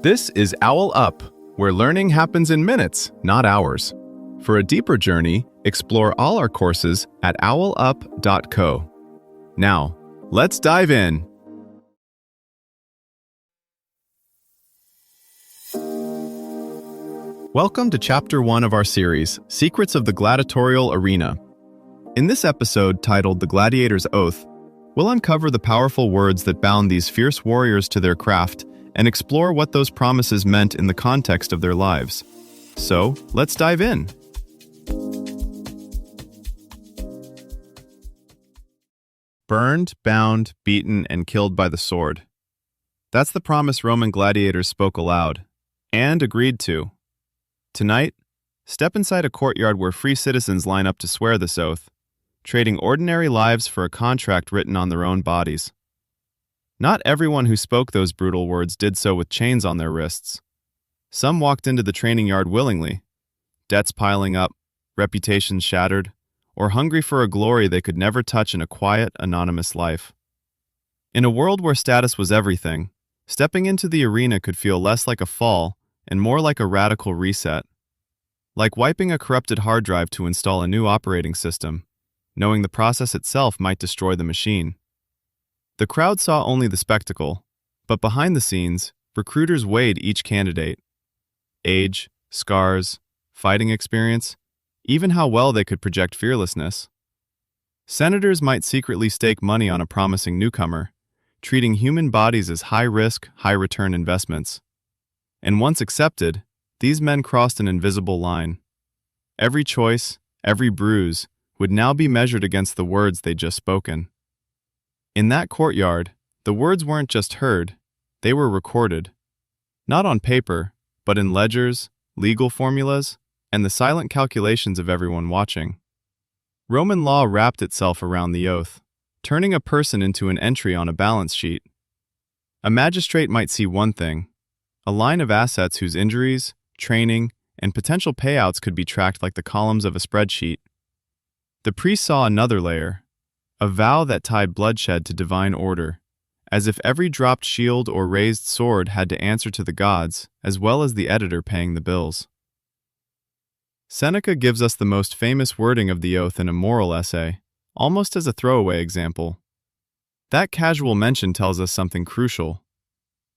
This is OwlUp, where learning happens in minutes, not hours. For a deeper journey, explore all our courses at owlup.co. Now, let's dive in. Welcome to Chapter 1 of our series, Secrets of the Gladiatorial Arena. In this episode, titled The Gladiator's Oath, we'll uncover the powerful words that bound these fierce warriors to their craft and explore what those promises meant in the context of their lives. So, let's dive in. Burned, bound, beaten, and killed by the sword. That's the promise Roman gladiators spoke aloud, and agreed to. Tonight, step inside a courtyard where free citizens line up to swear this oath, trading ordinary lives for a contract written on their own bodies. Not everyone who spoke those brutal words did so with chains on their wrists. Some walked into the training yard willingly, debts piling up, reputations shattered, or hungry for a glory they could never touch in a quiet, anonymous life. In a world where status was everything, stepping into the arena could feel less like a fall and more like a radical reset. Like wiping a corrupted hard drive to install a new operating system, knowing the process itself might destroy the machine. The crowd saw only the spectacle, but behind the scenes, recruiters weighed each candidate. Age, scars, fighting experience, even how well they could project fearlessness. Senators might secretly stake money on a promising newcomer, treating human bodies as high-risk, high-return investments. And once accepted, these men crossed an invisible line. Every choice, every bruise, would now be measured against the words they'd just spoken. In that courtyard, the words weren't just heard, they were recorded. Not on paper, but in ledgers, legal formulas, and the silent calculations of everyone watching. Roman law wrapped itself around the oath, turning a person into an entry on a balance sheet. A magistrate might see one thing, a line of assets whose injuries, training, and potential payouts could be tracked like the columns of a spreadsheet. The priest saw another layer, a vow that tied bloodshed to divine order, as if every dropped shield or raised sword had to answer to the gods, as well as the editor paying the bills. Seneca gives us the most famous wording of the oath in a moral essay, almost as a throwaway example. That casual mention tells us something crucial.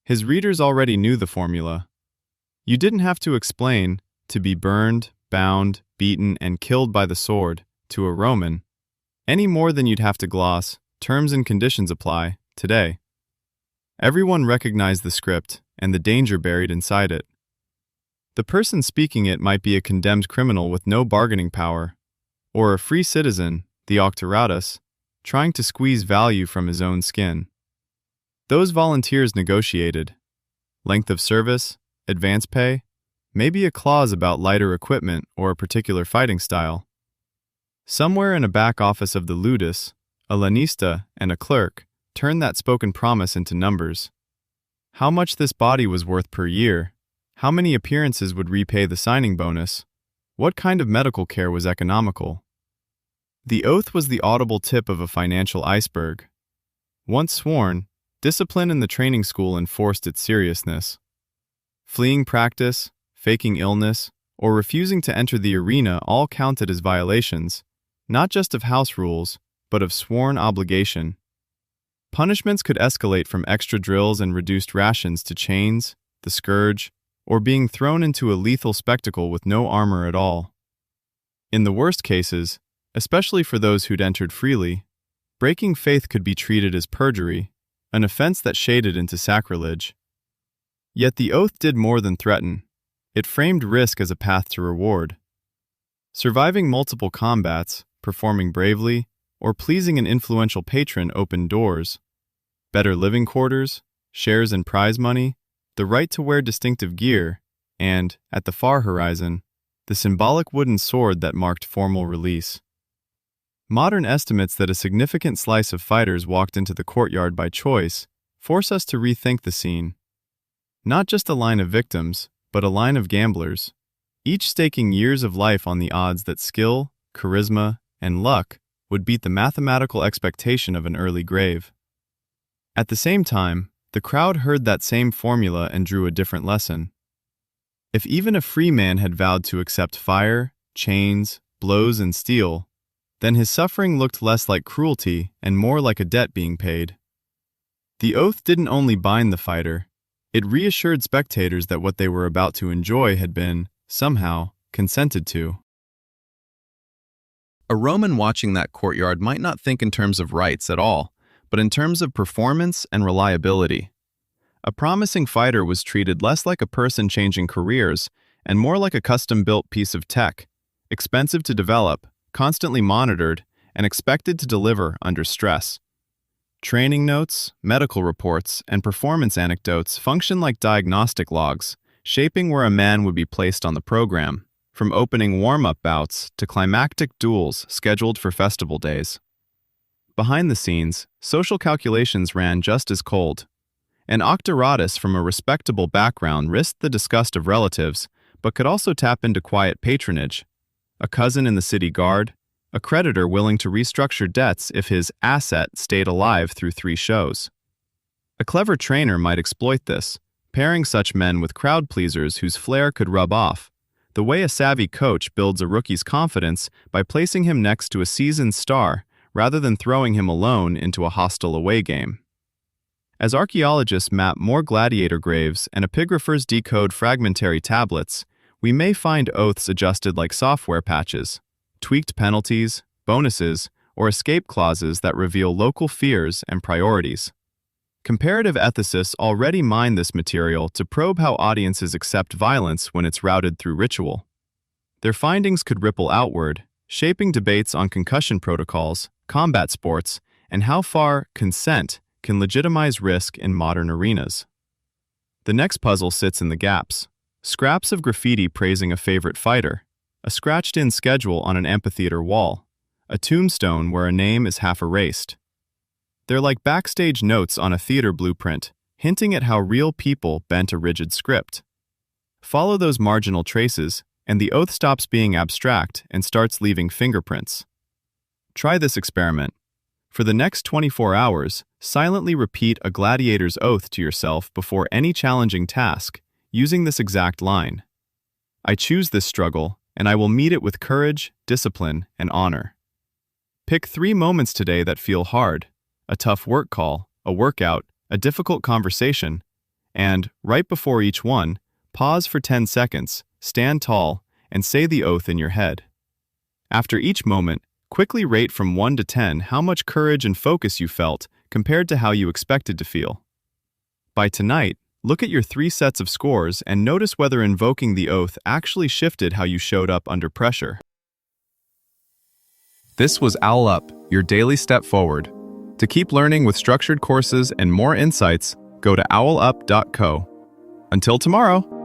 His readers already knew the formula. You didn't have to explain, to be burned, bound, beaten, and killed by the sword, to a Roman, any more than you'd have to gloss, terms and conditions apply, today. Everyone recognized the script and the danger buried inside it. The person speaking it might be a condemned criminal with no bargaining power, or a free citizen, the octoratus, trying to squeeze value from his own skin. Those volunteers negotiated. Length of service, advance pay, maybe a clause about lighter equipment or a particular fighting style. Somewhere in a back office of the ludus, a lanista and a clerk turned that spoken promise into numbers. How much this body was worth per year, how many appearances would repay the signing bonus, what kind of medical care was economical. The oath was the audible tip of a financial iceberg. Once sworn, discipline in the training school enforced its seriousness. Fleeing practice, faking illness, or refusing to enter the arena all counted as violations, not just of house rules, but of sworn obligation. Punishments could escalate from extra drills and reduced rations to chains, the scourge, or being thrown into a lethal spectacle with no armor at all. In the worst cases, especially for those who'd entered freely, breaking faith could be treated as perjury, an offense that shaded into sacrilege. Yet the oath did more than threaten. It framed risk as a path to reward. Surviving multiple combats, performing bravely, or pleasing an influential patron opened doors. Better living quarters, shares in prize money, the right to wear distinctive gear, and, at the far horizon, the symbolic wooden sword that marked formal release. Modern estimates that a significant slice of fighters walked into the courtyard by choice force us to rethink the scene. Not just a line of victims, but a line of gamblers, each staking years of life on the odds that skill, charisma, and luck would beat the mathematical expectation of an early grave. At the same time, The crowd heard that same formula and drew a different lesson. If even a free man had vowed to accept fire, chains, blows, and steel, then his suffering looked less like cruelty and more like a debt being paid. The oath didn't only bind the fighter, it reassured spectators that what they were about to enjoy had been, somehow, consented to. A Roman watching that courtyard might not think in terms of rights at all, but in terms of performance and reliability. A promising fighter was treated less like a person changing careers and more like a custom-built piece of tech, expensive to develop, constantly monitored, and expected to deliver under stress. Training notes, medical reports, and performance anecdotes function like diagnostic logs, shaping where a man would be placed on the program, from opening warm-up bouts to climactic duels scheduled for festival days. Behind the scenes, social calculations ran just as cold. An octorotus from a respectable background risked the disgust of relatives, but could also tap into quiet patronage. A cousin in the city guard, a creditor willing to restructure debts if his asset stayed alive through 3 shows. A clever trainer might exploit this, pairing such men with crowd pleasers whose flair could rub off, the way a savvy coach builds a rookie's confidence by placing him next to a seasoned star rather than throwing him alone into a hostile away game. As archaeologists map more gladiator graves and epigraphers decode fragmentary tablets, we may find oaths adjusted like software patches, tweaked penalties, bonuses, or escape clauses that reveal local fears and priorities. Comparative ethicists already mine this material to probe how audiences accept violence when it's routed through ritual. Their findings could ripple outward, shaping debates on concussion protocols, combat sports, and how far consent can legitimize risk in modern arenas. The next puzzle sits in the gaps. Scraps of graffiti praising a favorite fighter, a scratched-in schedule on an amphitheater wall, a tombstone where a name is half erased. They're like backstage notes on a theater blueprint, hinting at how real people bent a rigid script. Follow those marginal traces, and the oath stops being abstract and starts leaving fingerprints. Try this experiment. For the next 24 hours, silently repeat a gladiator's oath to yourself before any challenging task, using this exact line. I choose this struggle, and I will meet it with courage, discipline, and honor. Pick 3 moments today that feel hard: a tough work call, a workout, a difficult conversation, and, right before each one, pause for 10 seconds, stand tall, and say the oath in your head. After each moment, quickly rate from 1 to 10 how much courage and focus you felt compared to how you expected to feel. By tonight, look at your 3 sets of scores and notice whether invoking the oath actually shifted how you showed up under pressure. This was OwlUp, your daily step forward. To keep learning with structured courses and more insights, go to owlup.co. Until tomorrow!